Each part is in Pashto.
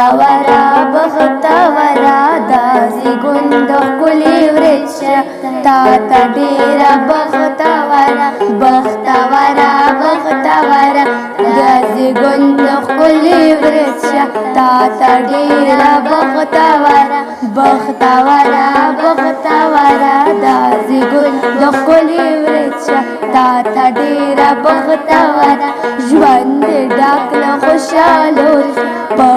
بختورا بختورا دا زیږون د ښکلي وریځ تا ته ډېره بختورا بختورا بختورا دا زیږون د ښکلي وریځ تا ته ډېره بختورا بختورا بختورا دا زیږون د ښکلي وریځ تا ته ډېره بختورا ژوند دې ډک له خوشحالو په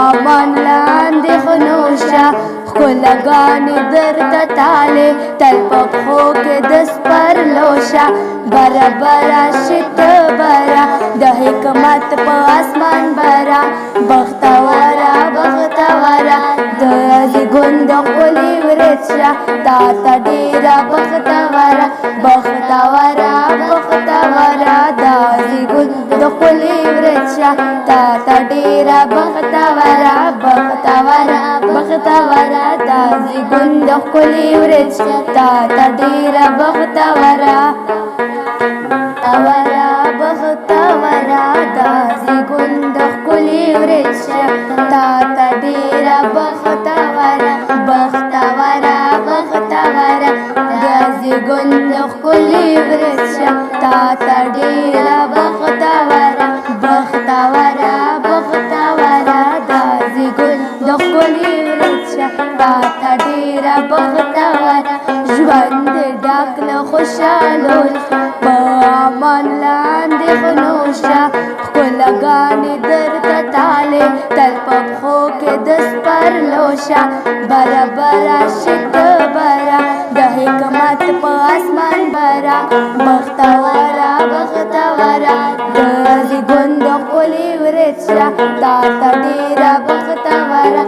امان لاندې خنوشه ښکلاګانې درته تالې تل په پښو کې د سپرلوشه بره بره شي ته بره د حکمت په اسمان بره بختوره بختوره د زیږون د ښکلي وریځ تا ته ډېره بختوره بختوره بختوره د زیږون د ښکلي وریځ تا ته ډېره بختوره بختوره بختوره د زیږون د ښکلي وریځ تا ته ډېره بختوره بختوره بختوره د زیږون د ښکلي وریځ تا ته ډېره بختوره بختوره بختوره د زیږون د ښکلي وریځ تا ته ډېره بختوره بختوره بختوره د زیږون د ښکلي وریځ تا ته ډېره بختوره ژوند دې ډک له خوشحالو په امان لاندې خنوشه ښکلاګانې درته تالې تل په پښو کې د سپرلوشه بره بره شي ته بره د حکمت په اسمان بره بختوره بختوره د زیږون د ښکلي وریځ تا ته ډېره بختوره